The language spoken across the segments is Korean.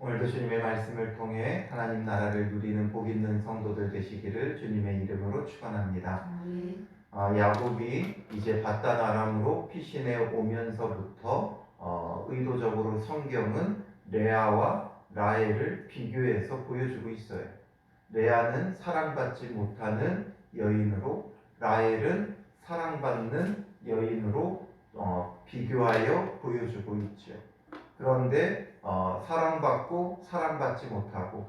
오늘도 주님의 말씀을 통해 하나님 나라를 누리는 복 있는 성도들 되시기를 주님의 이름으로 축원합니다. 야곱이 이제 밧단 아람으로 피신해 오면서부터 의도적으로 성경은 레아와 라헬을 비교해서 보여주고 있어요. 레아는 사랑받지 못하는 여인으로, 라헬은 사랑받는 여인으로 비교하여 보여주고 있죠. 그런데 사랑받고 사랑받지 못하고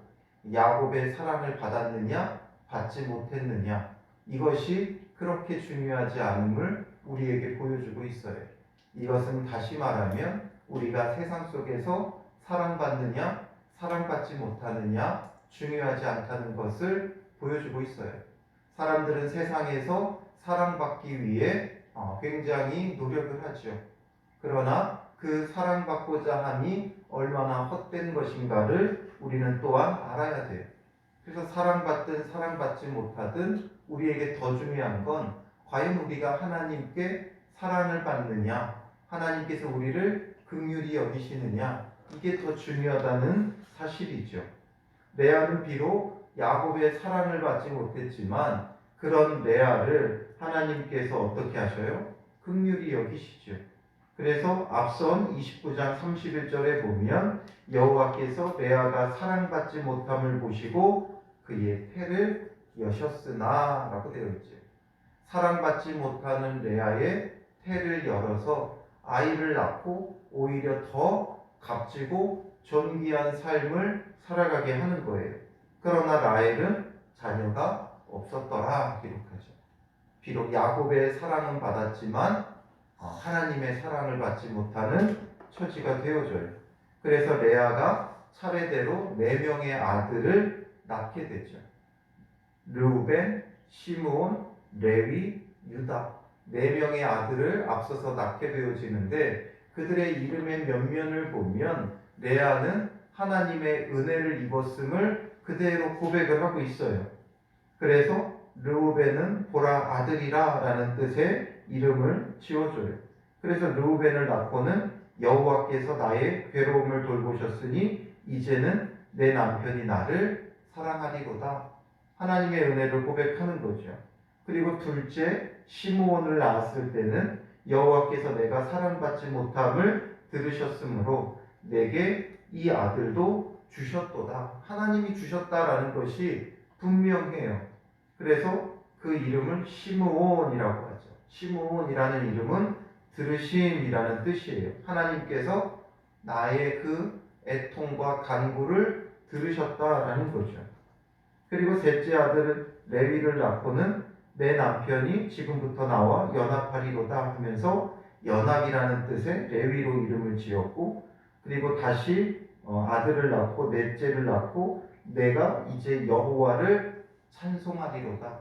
야곱의 사랑을 받았느냐 받지 못했느냐, 이것이 그렇게 중요하지 않음을 우리에게 보여주고 있어요. 이것은 다시 말하면 우리가 세상 속에서 사랑받느냐 사랑받지 못하느냐 중요하지 않다는 것을 보여주고 있어요. 사람들은 세상에서 사랑받기 위해 굉장히 노력을 하죠. 그러나 그 사랑받고자 함이 얼마나 헛된 것인가를 우리는 또한 알아야 돼요. 그래서 사랑받든 사랑받지 못하든 우리에게 더 중요한 건 과연 우리가 하나님께 사랑을 받느냐, 하나님께서 우리를 긍휼히 여기시느냐, 이게 더 중요하다는 사실이죠. 레아는 비록 야곱의 사랑을 받지 못했지만 그런 레아를 하나님께서 어떻게 하셔요? 긍휼히 여기시죠. 그래서 앞선 29장 31절에 보면 여호와께서 레아가 사랑받지 못함을 보시고 그의 태를 여셨으나 라고 되어 있죠. 사랑받지 못하는 레아의 태를 열어서 아이를 낳고 오히려 더 값지고 존귀한 삶을 살아가게 하는 거예요. 그러나 라헬은 자녀가 없었더라 기록하죠. 비록 야곱의 사랑은 받았지만 하나님의 사랑을 받지 못하는 처지가 되어져요. 그래서 레아가 차례대로 4명의 아들을 낳게 되죠. 르우벤, 시므온, 레위, 유다, 4명의 아들을 앞서서 낳게 되어지는데 그들의 이름의 면면을 보면 레아는 하나님의 은혜를 입었음을 그대로 고백을 하고 있어요. 그래서 르우벤은 보라 아들이라 라는 뜻의 이름을 지어줘요. 그래서 르우벤을 낳고는 여호와께서 나의 괴로움을 돌보셨으니 이제는 내 남편이 나를 사랑하리로다. 하나님의 은혜를 고백하는 거죠. 그리고 둘째 시므온을 낳았을 때는 여호와께서 내가 사랑받지 못함을 들으셨으므로 내게 이 아들도 주셨도다. 하나님이 주셨다라는 것이 분명해요. 그래서 그 이름을 시므온이라고 하죠. 시므온이라는 이름은 들으심이라는 뜻이에요. 하나님께서 나의 그 애통과 간구를 들으셨다라는 거죠. 그리고 셋째 아들 레위를 낳고는 내 남편이 지금부터 나와 연합하리로다 하면서 연합이라는 뜻의 레위로 이름을 지었고, 그리고 다시 아들을 낳고 넷째를 낳고 내가 이제 여호와를 찬송하리로다.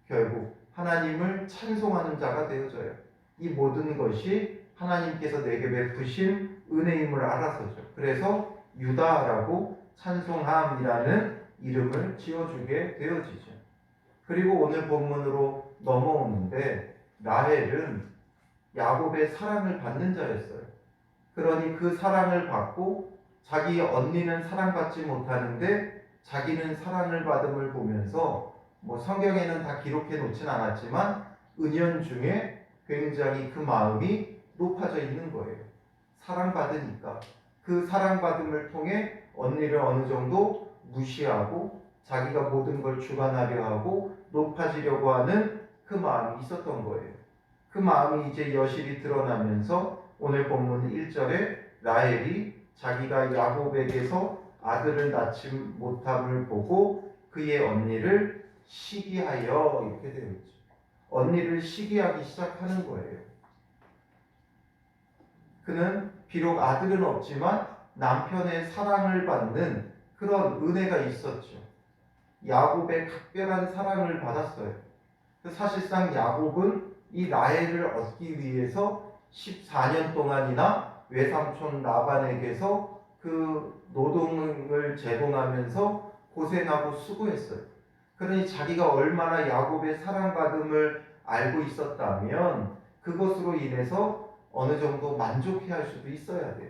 결국 하나님을 찬송하는 자가 되어져요. 이 모든 것이 하나님께서 내게 베푸신 은혜임을 알아서죠. 그래서 유다라고 찬송함이라는 이름을 지어주게 되어지죠. 그리고 오늘 본문으로 넘어오는데 라헬은 야곱의 사랑을 받는 자였어요. 그러니 그 사랑을 받고 자기 언니는 사랑받지 못하는데 자기는 사랑을 받음을 보면서 성경에는 다 기록해 놓진 않았지만 은연중에 굉장히 그 마음이 높아져 있는 거예요. 사랑받으니까 그 사랑받음을 통해 언니를 어느 정도 무시하고 자기가 모든 걸 주관하려 하고 높아지려고 하는 그 마음이 있었던 거예요. 그 마음이 이제 여실히 드러나면서 오늘 본문 1절에 라헬이 자기가 야곱에게서 아들을 낳지 못함을 보고 그의 언니를 시기하여 이렇게 되어 있죠. 언니를 시기하기 시작하는 거예요. 그는 비록 아들은 없지만 남편의 사랑을 받는 그런 은혜가 있었죠. 야곱의 각별한 사랑을 받았어요. 사실상 야곱은 이 라헬을 얻기 위해서 14년 동안이나 외삼촌 라반에게서 그 노동을 제공하면서 고생하고 수고했어요. 그러니 자기가 얼마나 야곱의 사랑받음을 알고 있었다면 그것으로 인해서 어느 정도 만족해야 할 수도 있어야 돼요.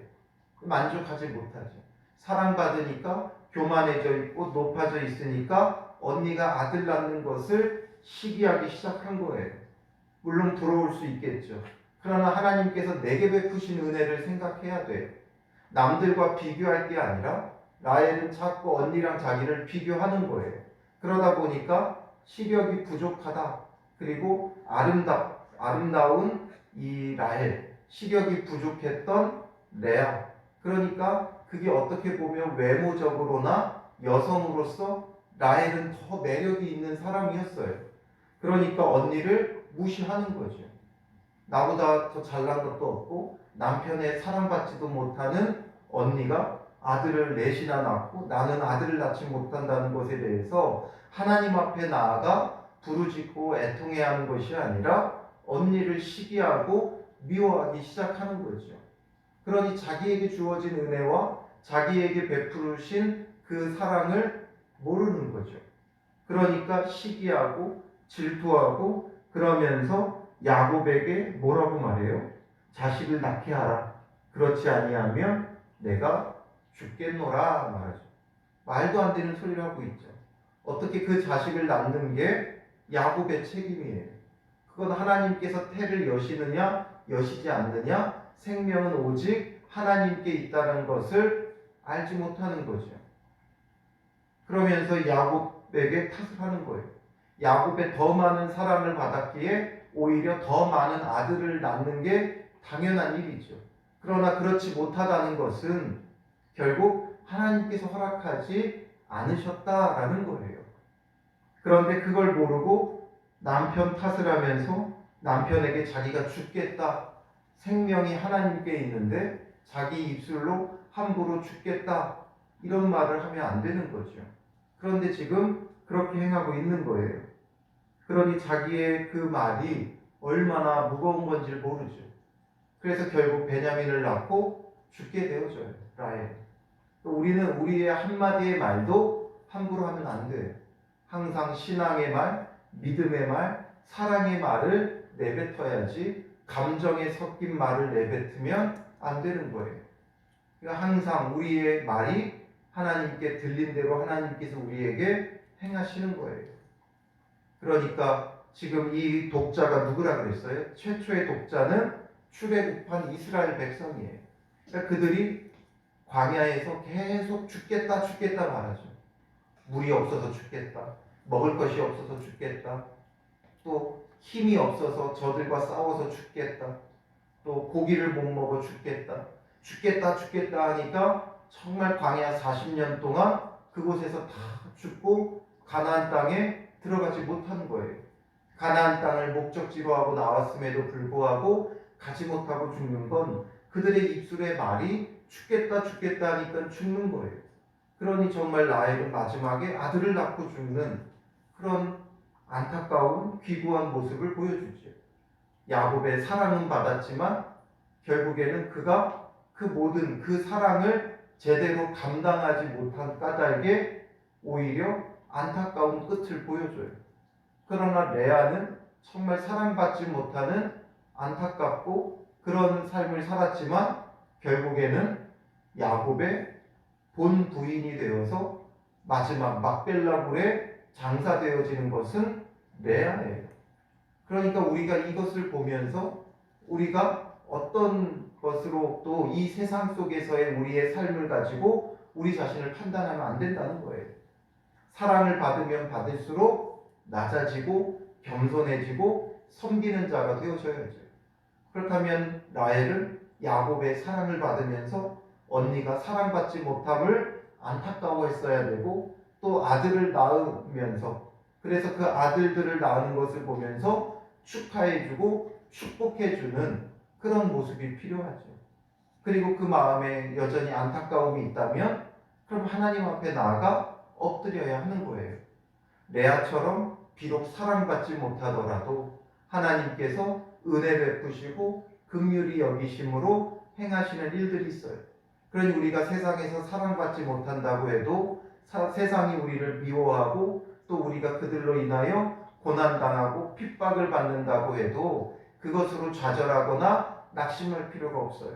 만족하지 못하죠. 사랑받으니까 교만해져 있고 높아져 있으니까 언니가 아들 낳는 것을 시기하기 시작한 거예요. 물론 부러울 수 있겠죠. 그러나 하나님께서 내게 베푸신 은혜를 생각해야 돼요. 남들과 비교할 게 아니라 라헬은 자꾸 언니랑 자기를 비교하는 거예요. 그러다 보니까 시력이 부족하다. 그리고 아름다운 이 라헬, 시력이 부족했던 레아. 그러니까 그게 어떻게 보면 외모적으로나 여성으로서 라헬은 더 매력이 있는 사람이었어요. 그러니까 언니를 무시하는 거죠. 나보다 더 잘난 것도 없고 남편의 사랑받지도 못하는 언니가 아들을 넷이나 낳고 나는 아들을 낳지 못한다는 것에 대해서 하나님 앞에 나아가 부르짖고 애통해야 하는 것이 아니라 언니를 시기하고 미워하기 시작하는 거죠. 그러니 자기에게 주어진 은혜와 자기에게 베푸신 그 사랑을 모르는 거죠. 그러니까 시기하고 질투하고 그러면서 야곱에게 뭐라고 말해요? 자식을 낳게 하라. 그렇지 아니하면 내가 죽겠노라 말하죠. 말도 안 되는 소리를 하고 있죠. 어떻게 그 자식을 낳는 게 야곱의 책임이에요. 그건 하나님께서 태를 여시느냐 여시지 않느냐 생명은 오직 하나님께 있다는 것을 알지 못하는 거죠. 그러면서 야곱에게 탓을 하는 거예요. 야곱의 더 많은 사랑을 받았기에 오히려 더 많은 아들을 낳는 게 당연한 일이죠. 그러나 그렇지 못하다는 것은 결국 하나님께서 허락하지 않으셨다라는 거예요. 그런데 그걸 모르고 남편 탓을 하면서 남편에게 자기가 죽겠다. 생명이 하나님께 있는데 자기 입술로 함부로 죽겠다. 이런 말을 하면 안 되는 거죠. 그런데 지금 그렇게 행하고 있는 거예요. 그러니 자기의 그 말이 얼마나 무거운 건지를 모르죠. 그래서 결국 베냐민을 낳고 죽게 되어져요. 라헬. 우리는 우리의 한마디의 말도 함부로 하면 안 돼요. 항상 신앙의 말, 믿음의 말, 사랑의 말을 내뱉어야지 감정에 섞인 말을 내뱉으면 안 되는 거예요. 그러니까 항상 우리의 말이 하나님께 들린 대로 하나님께서 우리에게 행하시는 거예요. 그러니까 지금 이 독자가 누구라 그랬어요? 최초의 독자는 출애굽한 이스라엘 백성이에요. 그러니까 그들이 광야에서 계속 죽겠다 말하죠. 물이 없어서 죽겠다. 먹을 것이 없어서 죽겠다. 또 힘이 없어서 저들과 싸워서 죽겠다. 또 고기를 못 먹어 죽겠다. 죽겠다 하니까 정말 광야 40년 동안 그곳에서 다 죽고 가나안 땅에 들어가지 못한 거예요. 가나안 땅을 목적지로 하고 나왔음에도 불구하고 가지 못하고 죽는 건 그들의 입술의 말이 죽겠다 하니까 죽는 거예요. 그러니 정말 라헬은 마지막에 아들을 낳고 죽는 그런 안타까운 귀구한 모습을 보여주죠. 야곱의 사랑은 받았지만 결국에는 그가 그 모든 그 사랑을 제대로 감당하지 못한 까닭에 오히려 안타까운 끝을 보여줘요. 그러나 레아는 정말 사랑받지 못하는 안타깝고 그런 삶을 살았지만 결국에는 야곱의 본 부인이 되어서 마지막 막벨라굴에 장사되어지는 것은 레아예요. 그러니까 우리가 이것을 보면서 우리가 어떤 것으로 또 이 세상 속에서의 우리의 삶을 가지고 우리 자신을 판단하면 안 된다는 거예요. 사랑을 받으면 받을수록 낮아지고 겸손해지고 섬기는 자가 되어져야죠. 그렇다면 라헬은 야곱의 사랑을 받으면서 언니가 사랑받지 못함을 안타까워했어야 되고 또 아들을 낳으면서 그래서 그 아들들을 낳는 것을 보면서 축하해주고 축복해주는 그런 모습이 필요하죠. 그리고 그 마음에 여전히 안타까움이 있다면 그럼 하나님 앞에 나아가 엎드려야 하는 거예요. 레아처럼 비록 사랑받지 못하더라도 하나님께서 은혜 베푸시고 긍휼히 여기심으로 행하시는 일들이 있어요. 그러니 우리가 세상에서 사랑받지 못한다고 해도 세상이 우리를 미워하고 또 우리가 그들로 인하여 고난당하고 핍박을 받는다고 해도 그것으로 좌절하거나 낙심할 필요가 없어요.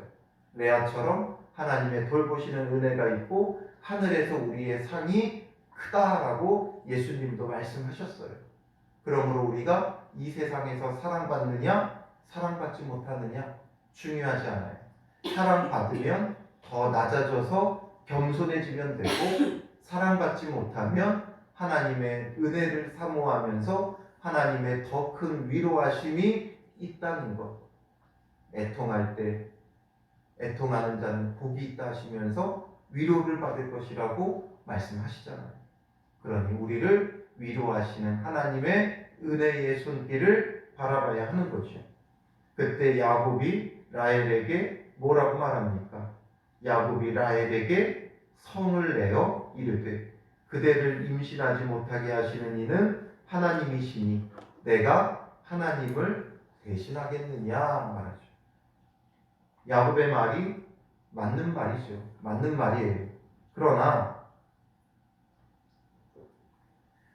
레아처럼 하나님의 돌보시는 은혜가 있고 하늘에서 우리의 상이 크다라고 예수님도 말씀하셨어요. 그러므로 우리가 이 세상에서 사랑받느냐 사랑받지 못하느냐 중요하지 않아요. 사랑받으면 더 낮아져서 겸손해지면 되고, 사랑받지 못하면 하나님의 은혜를 사모하면서 하나님의 더 큰 위로하심이 있다는 것. 애통할 때 애통하는 자는 복이 있다 하시면서 위로를 받을 것이라고 말씀하시잖아요. 그러니 우리를 위로하시는 하나님의 은혜의 손길을 바라봐야 하는 거죠. 그때 야곱이 라헬에게 뭐라고 말합니까? 야곱이 라헬에게 성을 내어 이르되 그대를 임신하지 못하게 하시는 이는 하나님이시니 내가 하나님을 대신하겠느냐 말하죠. 야곱의 말이 맞는 말이죠. 맞는 말이에요. 그러나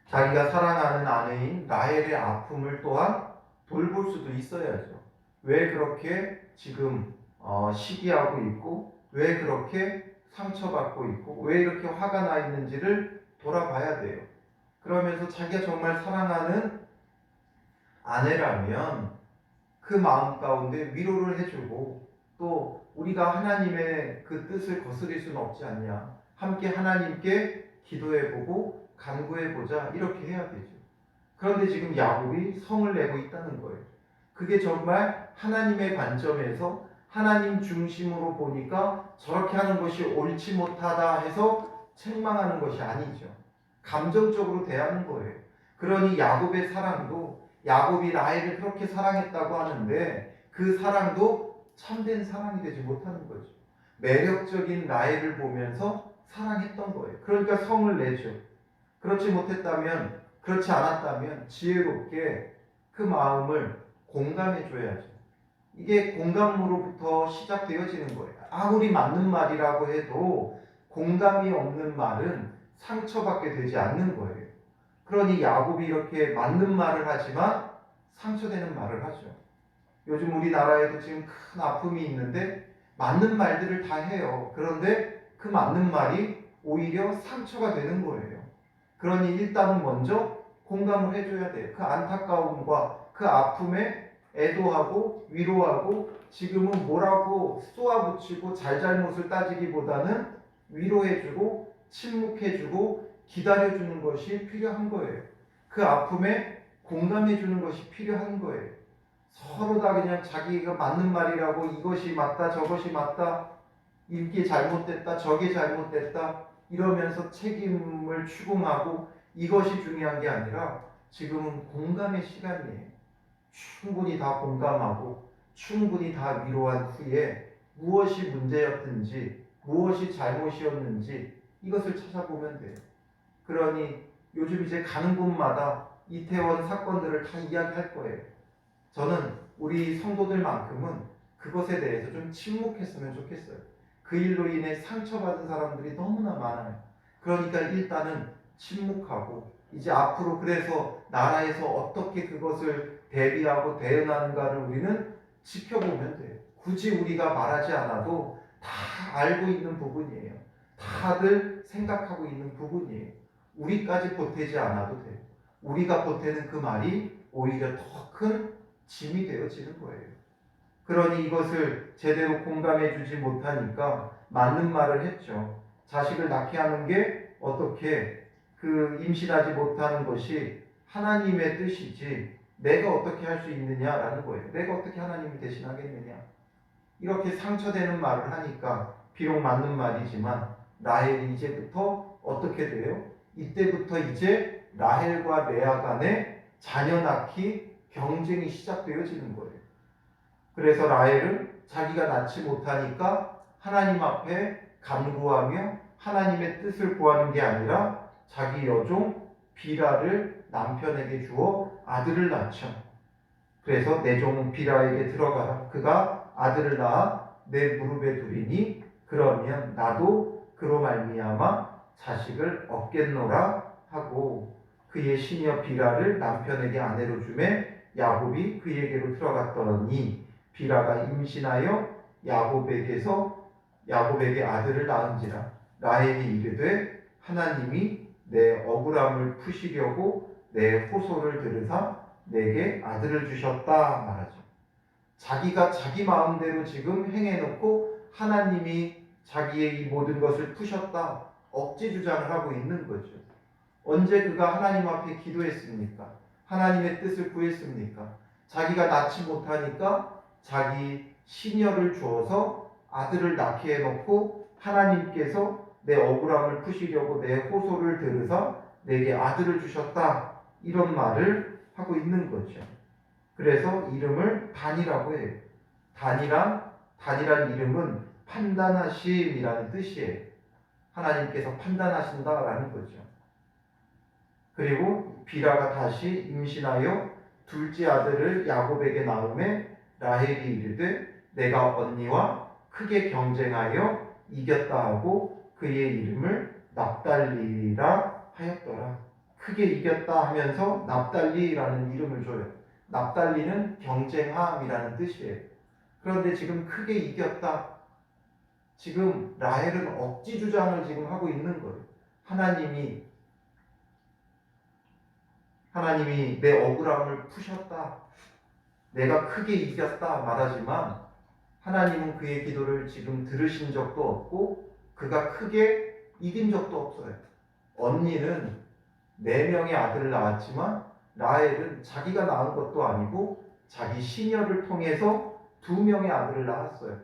자기가 사랑하는 아내인 라헬의 아픔을 또한 돌볼 수도 있어야죠. 왜 그렇게 지금 시기하고 있고, 왜 그렇게 상처받고 있고, 왜 이렇게 화가 나 있는지를 돌아봐야 돼요. 그러면서 자기가 정말 사랑하는 아내라면 그 마음 가운데 위로를 해주고, 또 우리가 하나님의 그 뜻을 거스릴 수는 없지 않냐, 함께 하나님께 기도해보고 간구해보자, 이렇게 해야 되죠. 그런데 지금 야곱이 성을 내고 있다는 거예요. 그게 정말 하나님의 관점에서 하나님 중심으로 보니까 저렇게 하는 것이 옳지 못하다 해서 책망하는 것이 아니죠. 감정적으로 대하는 거예요. 그러니 야곱의 사랑도, 야곱이 라헬을 그렇게 사랑했다고 하는데 그 사랑도 참된 사랑이 되지 못하는 거죠. 매력적인 라헬을 보면서 사랑했던 거예요. 그러니까 성을 내죠. 그렇지 못했다면, 그렇지 않았다면 지혜롭게 그 마음을 공감해 줘야죠. 이게 공감으로부터 시작되어지는 거예요. 아무리 맞는 말이라고 해도 공감이 없는 말은 상처받게 되지 않는 거예요. 그러니 야곱이 이렇게 맞는 말을 하지만 상처되는 말을 하죠. 요즘 우리나라에도 지금 큰 아픔이 있는데 맞는 말들을 다 해요. 그런데 그 맞는 말이 오히려 상처가 되는 거예요. 그러니 일단은 먼저 공감을 해줘야 돼요. 그 안타까움과 그 아픔에 애도하고 위로하고, 지금은 뭐라고 쏘아붙이고 잘잘못을 따지기보다는 위로해주고 침묵해주고 기다려주는 것이 필요한 거예요. 그 아픔에 공감해주는 것이 필요한 거예요. 서로 다 그냥 자기가 맞는 말이라고 이것이 맞다 저것이 맞다, 이게 잘못됐다 저게 잘못됐다 이러면서 책임을 추궁하고, 이것이 중요한 게 아니라 지금은 공감의 시간이에요. 충분히 다 공감하고 충분히 다 위로한 후에 무엇이 문제였든지 무엇이 잘못이었는지 이것을 찾아보면 돼요. 그러니 요즘 이제 가는 곳마다 이태원 사건들을 다 이야기할 거예요. 저는 우리 성도들만큼은 그것에 대해서 좀 침묵했으면 좋겠어요. 그 일로 인해 상처받은 사람들이 너무나 많아요. 그러니까 일단은 침묵하고, 이제 앞으로 그래서 나라에서 어떻게 그것을 대비하고 대응하는가를 우리는 지켜보면 돼요. 굳이 우리가 말하지 않아도 다 알고 있는 부분이에요. 다들 생각하고 있는 부분이에요. 우리까지 보태지 않아도 돼요. 우리가 보태는 그 말이 오히려 더 큰 짐이 되어지는 거예요. 그러니 이것을 제대로 공감해 주지 못하니까 맞는 말을 했죠. 자식을 낳게 하는 게 어떻게 그 임신하지 못하는 것이 하나님의 뜻이지 내가 어떻게 할 수 있느냐라는 거예요. 내가 어떻게 하나님을 대신하겠느냐. 이렇게 상처되는 말을 하니까 비록 맞는 말이지만 라헬이 이제부터 어떻게 돼요? 이때부터 이제 라헬과 레아 간의 자녀 낳기 경쟁이 시작되어지는 거예요. 그래서 라헬은 자기가 낳지 못하니까 하나님 앞에 간구하며 하나님의 뜻을 구하는 게 아니라 자기 여종 비라를 남편에게 주어 아들을 낳죠. 그래서 내 종 비라에게 들어가라. 그가 아들을 낳아 내 무릎에 두리니 그러면 나도 그로 말미암아 자식을 얻겠노라 하고, 그의 시녀 비라를 남편에게 아내로 주매 야곱이 그에게로 들어갔더니 비라가 임신하여 야곱에게서 야곱에게 아들을 낳은지라. 라헬이 이르되 하나님이 내 억울함을 푸시려고 내 호소를 들으사 내게 아들을 주셨다 말하죠. 자기가 자기 마음대로 지금 행해놓고 하나님이 자기의 이 모든 것을 푸셨다 억지 주장을 하고 있는 거죠. 언제 그가 하나님 앞에 기도했습니까? 하나님의 뜻을 구했습니까? 자기가 낳지 못하니까 자기 시녀를 주어서 아들을 낳게 해놓고 하나님께서 내 억울함을 푸시려고 내 호소를 들으사 내게 아들을 주셨다 이런 말을 하고 있는 거죠. 그래서 이름을 단이라고 해요. 단이란 이름은 판단하심이라는 뜻이에요. 하나님께서 판단하신다라는 거죠. 그리고 비라가 다시 임신하여 둘째 아들을 야곱에게 낳음에 라헬이 이르되 내가 언니와 크게 경쟁하여 이겼다 하고 그의 이름을 납달리라 하였더라. 크게 이겼다 하면서 납달리라는 이름을 줘요. 납달리는 경쟁함이라는 뜻이에요. 그런데 지금 크게 이겼다. 지금 라헬은 억지 주장을 지금 하고 있는 거예요. 하나님이 내 억울함을 푸셨다. 내가 크게 이겼다 말하지만 하나님은 그의 기도를 지금 들으신 적도 없고 그가 크게 이긴 적도 없어요. 언니는 4명의 아들을 낳았지만 라헬은 자기가 낳은 것도 아니고 자기 시녀를 통해서 2명의 아들을 낳았어요.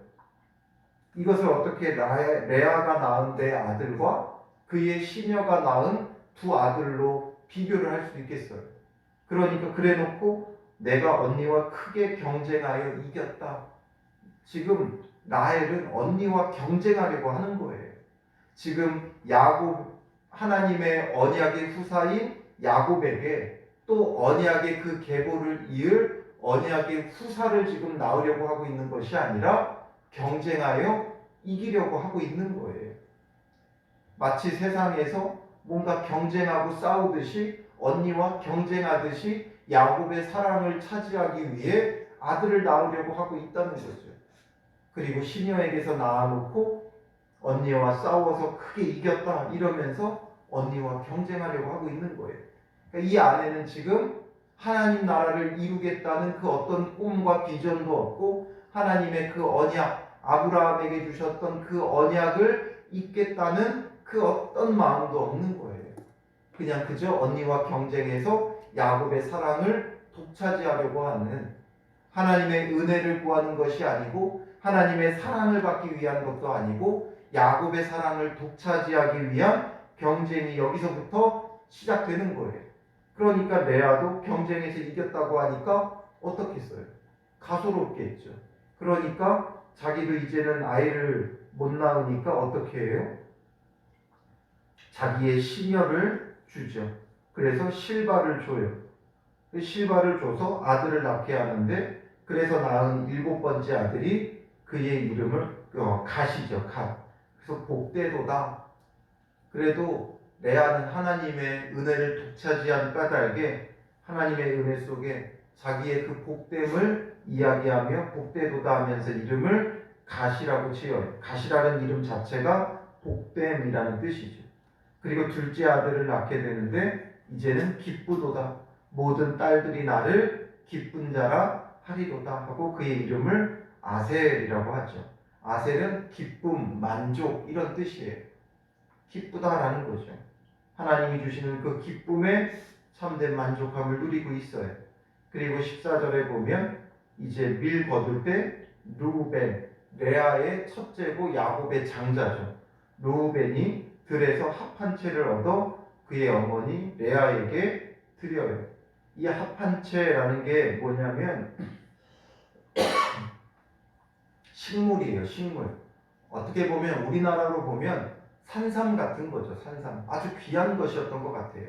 이것을 어떻게 레아가 낳은 내 아들과 그의 시녀가 낳은 2 아들로 비교를 할 수 있겠어요. 그러니까 그래놓고 내가 언니와 크게 경쟁하여 이겼다. 지금 라헬은 언니와 경쟁하려고 하는 거예요. 지금 하나님의 언약의 후사인 야곱에게 또 언약의 그 계보를 이을 언약의 후사를 지금 낳으려고 하고 있는 것이 아니라 경쟁하여 이기려고 하고 있는 거예요. 마치 세상에서 뭔가 경쟁하고 싸우듯이 언니와 경쟁하듯이 야곱의 사랑을 차지하기 위해 아들을 낳으려고 하고 있다는 거죠. 그리고 시녀에게서 낳아놓고 언니와 싸워서 크게 이겼다 이러면서 언니와 경쟁하려고 하고 있는 거예요. 그러니까 이 아내는 지금 하나님 나라를 이루겠다는 그 어떤 꿈과 비전도 없고 하나님의 그 언약, 아브라함에게 주셨던 그 언약을 잇겠다는 그 어떤 마음도 없는 거예요. 그냥 그저 언니와 경쟁해서 야곱의 사랑을 독차지하려고 하는, 하나님의 은혜를 구하는 것이 아니고 하나님의 사랑을 받기 위한 것도 아니고 야곱의 사랑을 독차지하기 위한 경쟁이 여기서부터 시작되는 거예요. 그러니까 레아도 경쟁에서 이겼다고 하니까 어떻겠어요? 가소롭겠죠. 그러니까 자기도 이제는 아이를 못 낳으니까 어떻게 해요? 자기의 시녀를 주죠. 그래서 실바를 줘요. 실바를 줘서 아들을 낳게 하는데, 그래서 낳은 7번째 아들이 그의 이름을 갓이죠. 갓. 그래서 복되도다. 그래도 레아는 하나님의 은혜를 독차지한 까닭에 하나님의 은혜 속에 자기의 그 복됨을 이야기하며 복되도다 하면서 이름을 갓이라고 지어요. 갓이라는 이름 자체가 복됨이라는 뜻이죠. 그리고 둘째 아들을 낳게 되는데 이제는 기쁘도다. 모든 딸들이 나를 기쁜 자라 하리로다 하고 그의 이름을 아셀이라고 하죠. 아셀은 기쁨, 만족 이런 뜻이에요. 기쁘다라는 거죠. 하나님이 주시는 그 기쁨에 참된 만족함을 누리고 있어요. 그리고 14절에 보면 이제 밀 거둘 때 르우벤, 레아의 첫째고 야곱의 장자죠. 르우벤이 들에서 합 한 채를 얻어 그의 어머니 레아에게 드려요. 이 합 한 채라는 게 뭐냐면 식물이에요. 식물. 어떻게 보면 우리나라로 보면 산삼 같은 거죠. 산삼. 아주 귀한 것이었던 것 같아요.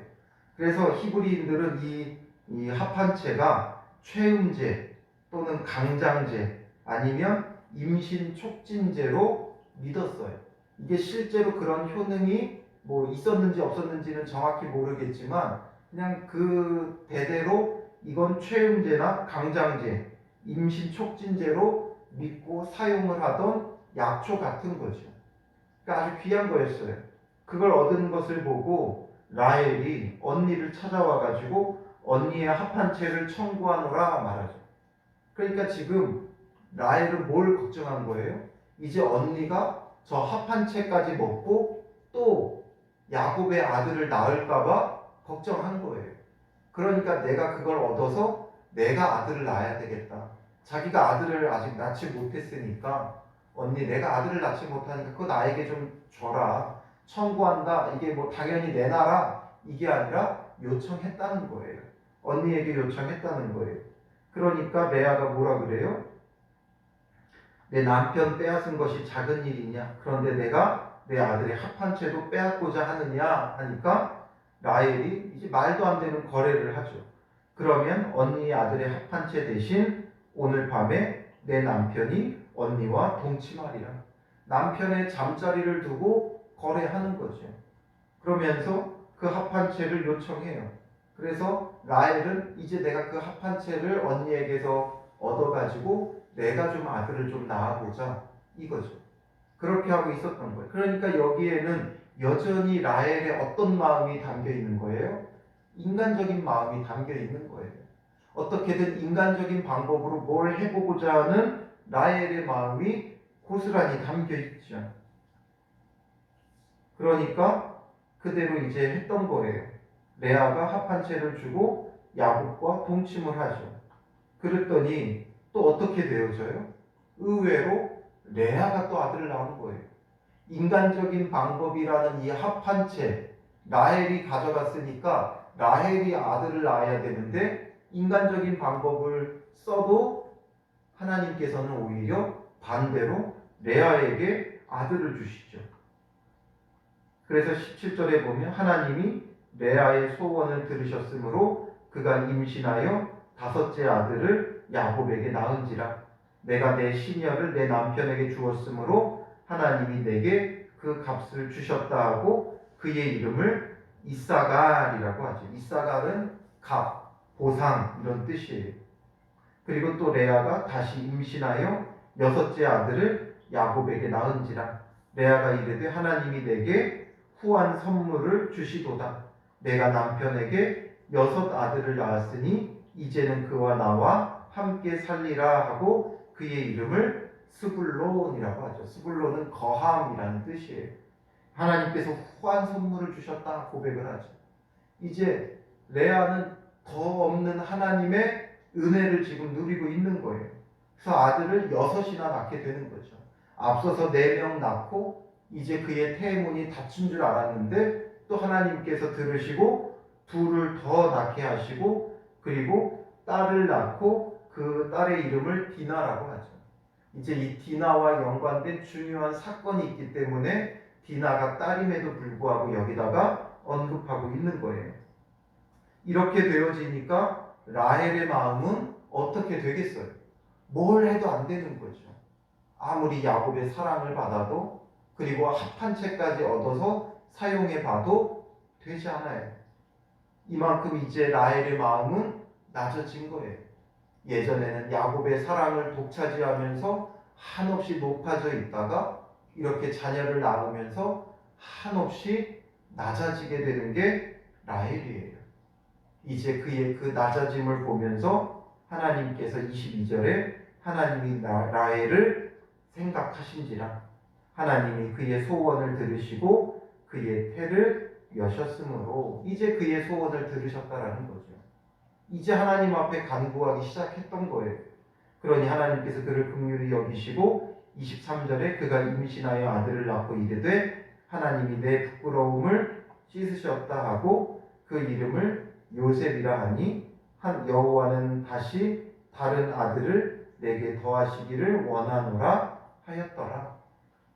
그래서 히브리인들은 이 합 한 채가 최음제 또는 강장제 아니면 임신 촉진제로 믿었어요. 이게 실제로 그런 효능이 뭐 있었는지 없었는지는 정확히 모르겠지만 그냥 그 대대로 이건 최음제나 강장제, 임신 촉진제로 믿고 사용을 하던 약초 같은 거죠. 그러니까 아주 귀한 거였어요. 그걸 얻은 것을 보고 라헬이 언니를 찾아와 가지고 언니의 합한채를 청구하노라 말하죠. 그러니까 지금 라헬은 뭘 걱정한 거예요? 이제 언니가 저 합한채까지 먹고 또 야곱의 아들을 낳을까봐 걱정한 거예요. 그러니까 내가 그걸 얻어서 내가 아들을 낳아야 되겠다. 자기가 아들을 아직 낳지 못했으니까 언니 내가 아들을 낳지 못하니까 그거 나에게 좀 줘라. 청구한다. 이게 뭐 당연히 내놔라. 이게 아니라 요청했다는 거예요. 언니에게 요청했다는 거예요. 그러니까 레아가 뭐라 그래요? 내 남편 빼앗은 것이 작은 일이냐? 그런데 내가 내 아들의 합한채도 빼앗고자 하느냐? 하니까 라헬이 이제 말도 안 되는 거래를 하죠. 그러면 언니의 아들의 합한채 대신 오늘 밤에 내 남편이 언니와 동침하리라. 남편의 잠자리를 두고 거래하는 거죠. 그러면서 그 합한채를 요청해요. 그래서 라헬은 이제 내가 그 합한채를 언니에게서 얻어가지고 내가 좀 아들을 좀 낳아보자 이거죠. 그렇게 하고 있었던 거예요. 그러니까 여기에는 여전히 라헬의 어떤 마음이 담겨 있는 거예요? 인간적인 마음이 담겨 있는 거예요. 어떻게든 인간적인 방법으로 뭘 해보고자 하는 라헬의 마음이 고스란히 담겨 있죠. 그러니까 그대로 이제 했던 거예요. 레아가 합한채를 주고 야곱과 동침을 하죠. 그랬더니 또 어떻게 되어져요? 의외로 레아가 또 아들을 낳은 거예요. 인간적인 방법이라는 이 합한채 라헬이 가져갔으니까 라헬이 아들을 낳아야 되는데 인간적인 방법을 써도 하나님께서는 오히려 반대로 레아에게 아들을 주시죠. 그래서 17절에 보면 하나님이 레아의 소원을 들으셨으므로 그가 임신하여 다섯째 아들을 야곱에게 낳은지라. 내가 내 시녀를 내 남편에게 주었으므로 하나님이 내게 그 값을 주셨다 하고 그의 이름을 이사갈이라고 하죠. 이사갈은 값, 보상 이런 뜻이에요. 그리고 또 레아가 다시 임신하여 여섯째 아들을 야곱에게 낳은지라. 레아가 이르되 하나님이 내게 후한 선물을 주시도다. 내가 남편에게 여섯 아들을 낳았으니 이제는 그와 나와 함께 살리라 하고 그의 이름을 스불론이라고 하죠. 스불론은 거함이라는 뜻이에요. 하나님께서 후한 선물을 주셨다 고백을 하죠. 이제 레아는 더 없는 하나님의 은혜를 지금 누리고 있는 거예요. 그래서 아들을 여섯이나 낳게 되는 거죠. 앞서서 4명 낳고 이제 그의 태문이 닫힌 줄 알았는데 또 하나님께서 들으시고 둘을 더 낳게 하시고 그리고 딸을 낳고 그 딸의 이름을 디나라고 하죠. 이제 이 디나와 연관된 중요한 사건이 있기 때문에 디나가 딸임에도 불구하고 여기다가 언급하고 있는 거예요. 이렇게 되어지니까 라헬의 마음은 어떻게 되겠어요? 뭘 해도 안 되는 거죠. 아무리 야곱의 사랑을 받아도 그리고 합한채까지 얻어서 사용해 봐도 되지 않아요. 이만큼 이제 라헬의 마음은 낮아진 거예요. 예전에는 야곱의 사랑을 독차지하면서 한없이 높아져 있다가 이렇게 자녀를 낳으면서 한없이 낮아지게 되는 게 라헬이에요. 이제 그의 그 낮아짐을 보면서 하나님께서 22절에 하나님이 라헬을 생각하신지라. 하나님이 그의 소원을 들으시고 그의 태를 여셨으므로 이제 그의 소원을 들으셨다라는 거죠. 이제 하나님 앞에 간구하기 시작했던 거예요. 그러니 하나님께서 그를 긍휼히 여기시고 23절에 그가 임신하여 아들을 낳고 이르되 하나님이 내 부끄러움을 씻으셨다 하고 그 이름을 요셉이라 하니 한 여호와는 다시 다른 아들을 내게 더하시기를 원하노라 하였더라.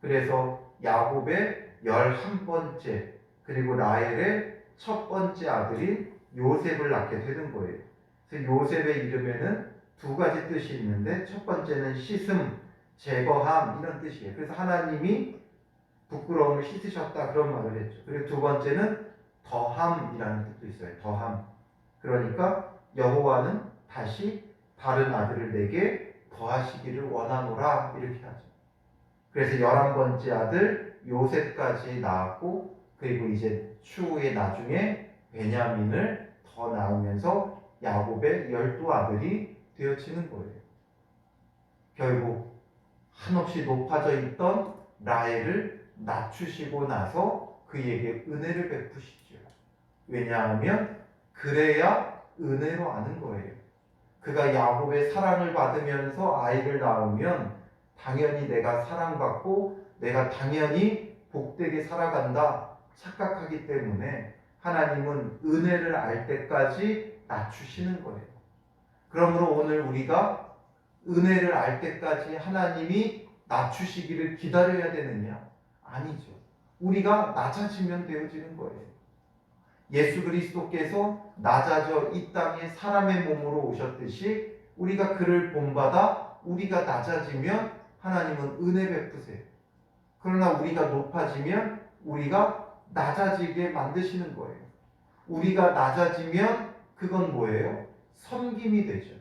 그래서 야곱의 11번째 그리고 라헬의 첫 번째 아들이 요셉을 낳게 되는 거예요. 그래서 요셉의 이름에는 두 가지 뜻이 있는데 첫 번째는 씻음, 제거함 이런 뜻이에요. 그래서 하나님이 부끄러움을 씻으셨다 그런 말을 했죠. 그리고 두 번째는 더함이라는 뜻도 있어요. 더함. 그러니까 여호와는 다시 다른 아들을 내게 더하시기를 원하노라 이렇게 하죠. 그래서 11번째 아들 요셉까지 낳았고, 그리고 이제 추후에 나중에 베냐민을 더 낳으면서 야곱의 12아들이 되어지는 거예요. 결국 한없이 높아져 있던 라헬을 낮추시고 나서 그에게 은혜를 베푸시죠. 왜냐하면 그래야 은혜로 아는 거예요. 그가 야곱의 사랑을 받으면서 아이를 낳으면 당연히 내가 사랑받고 내가 당연히 복되게 살아간다 착각하기 때문에 하나님은 은혜를 알 때까지 낮추시는 거예요. 그러므로 오늘 우리가 은혜를 알 때까지 하나님이 낮추시기를 기다려야 되느냐? 아니죠. 우리가 낮아지면 되어지는 거예요. 예수 그리스도께서 낮아져 이 땅에 사람의 몸으로 오셨듯이 우리가 그를 본받아 우리가 낮아지면 하나님은 은혜 베푸세요. 그러나 우리가 높아지면 우리가 낮아지게 만드시는 거예요. 우리가 낮아지면 그건 뭐예요? 섬김이 되죠.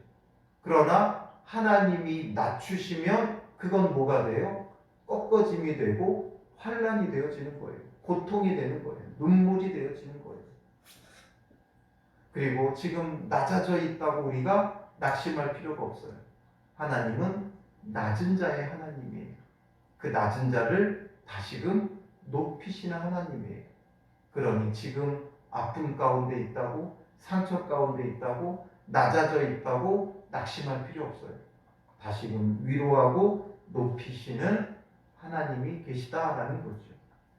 그러나 하나님이 낮추시면 그건 뭐가 돼요? 꺾어짐이 되고 환난이 되어지는 거예요. 고통이 되는 거예요. 눈물이 되어지는 거예요. 그리고 지금 낮아져 있다고 우리가 낙심할 필요가 없어요. 하나님은 낮은 자의 하나님이에요. 그 낮은 자를 다시금 높이시는 하나님이에요. 그러니 지금 아픔 가운데 있다고, 상처 가운데 있다고, 낮아져 있다고 낙심할 필요 없어요. 다시금 위로하고 높이시는 하나님이 계시다라는 거죠.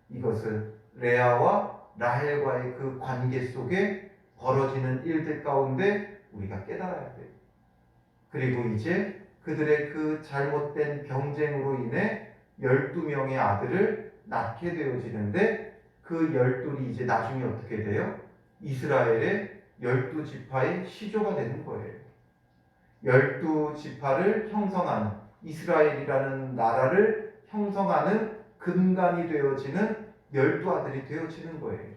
이것을 레아와 라헬과의 그 관계 속에 벌어지는 일들 가운데 우리가 깨달아야 돼요. 그리고 이제 그들의 그 잘못된 경쟁으로 인해 12명의 아들을 낳게 되어지는데 그 12이 이제 나중에 어떻게 돼요? 이스라엘의 12지파의 시조가 되는 거예요. 12지파를 형성하는, 이스라엘이라는 나라를 형성하는 근간이 되어지는 12아들이 되어지는 거예요.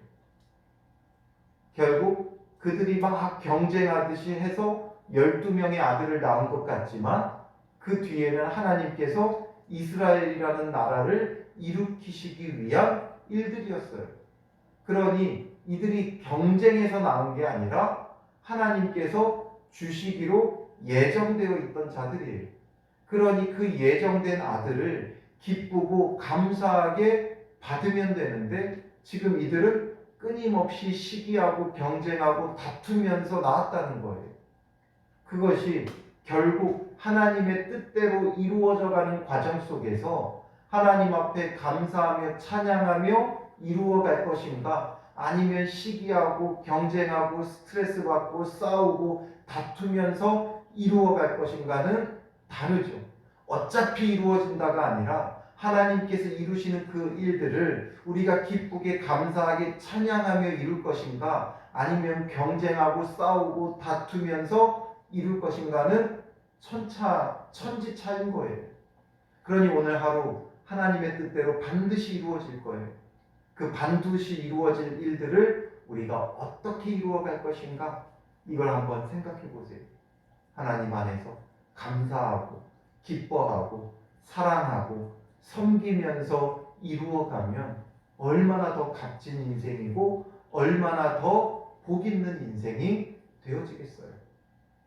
결국 그들이 막 경쟁하듯이 해서 12명의 아들을 낳은 것 같지만 그 뒤에는 하나님께서 이스라엘이라는 나라를 일으키시기 위한 일들이었어요. 그러니 이들이 경쟁해서 낳은 게 아니라 하나님께서 주시기로 예정되어 있던 자들이에요. 그러니 그 예정된 아들을 기쁘고 감사하게 받으면 되는데 지금 이들은 끊임없이 시기하고 경쟁하고 다투면서 낳았다는 거예요. 그것이 결국 하나님의 뜻대로 이루어져가는 과정 속에서 하나님 앞에 감사하며 찬양하며 이루어갈 것인가, 아니면 시기하고 경쟁하고 스트레스 받고 싸우고 다투면서 이루어갈 것인가는 다르죠. 어차피 이루어진다가 아니라 하나님께서 이루시는 그 일들을 우리가 기쁘게 감사하게 찬양하며 이룰 것인가, 아니면 경쟁하고 싸우고 다투면서 이룰 것인가는 천지차인 거예요. 그러니 오늘 하루 하나님의 뜻대로 반드시 이루어질 거예요. 그 반드시 이루어질 일들을 우리가 어떻게 이루어갈 것인가, 이걸 한번 생각해 보세요. 하나님 안에서 감사하고 기뻐하고 사랑하고 섬기면서 이루어가면 얼마나 더 값진 인생이고 얼마나 더 복 있는 인생이 되어지겠어요.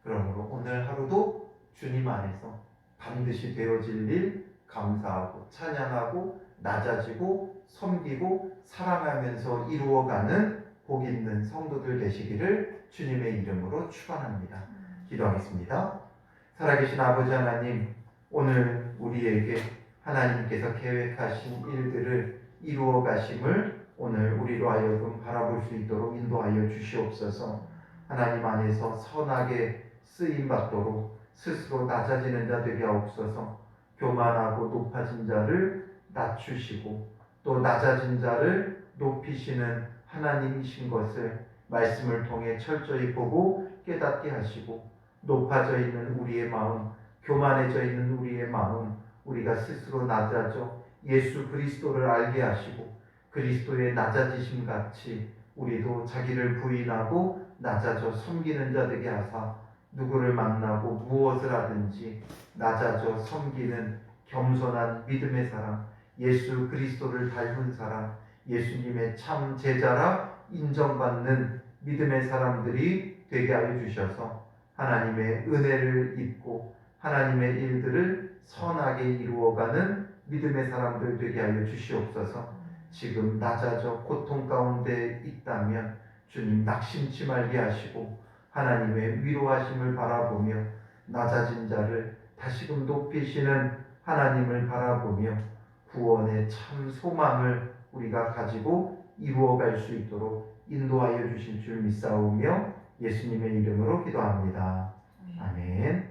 그러므로 오늘 하루도 주님 안에서 반드시 되어질 일 감사하고 찬양하고 낮아지고 섬기고 사랑하면서 이루어가는 복 있는 성도들 되시기를 주님의 이름으로 축원합니다. 기도하겠습니다. 살아계신 아버지 하나님, 오늘 우리에게 하나님께서 계획하신 일들을 이루어 가심을 오늘 우리로 하여금 바라볼 수 있도록 인도하여 주시옵소서. 하나님 안에서 선하게 쓰임 받도록 스스로 낮아지는 자 되게 하옵소서. 교만하고 높아진 자를 낮추시고 또 낮아진 자를 높이시는 하나님이신 것을 말씀을 통해 철저히 보고 깨닫게 하시고, 높아져 있는 우리의 마음, 교만해져 있는 우리의 마음, 우리가 스스로 낮아져 예수 그리스도를 알게 하시고 그리스도의 낮아지심 같이 우리도 자기를 부인하고 낮아져 섬기는 자 되게 하사 누구를 만나고 무엇을 하든지 낮아져 섬기는 겸손한 믿음의 사람, 예수 그리스도를 닮은 사람, 예수님의 참 제자라 인정받는 믿음의 사람들이 되게 하여 주셔서 하나님의 은혜를 입고 하나님의 일들을 선하게 이루어가는 믿음의 사람들 되게 하여 주시옵소서. 지금 낮아져 고통 가운데 있다면 주님 낙심치 말게 하시고 하나님의 위로하심을 바라보며 낮아진 자를 다시금 높이시는 하나님을 바라보며 구원의 참 소망을 우리가 가지고 이루어갈 수 있도록 인도하여 주실 줄 믿사오며 예수님의 이름으로 기도합니다. 아멘.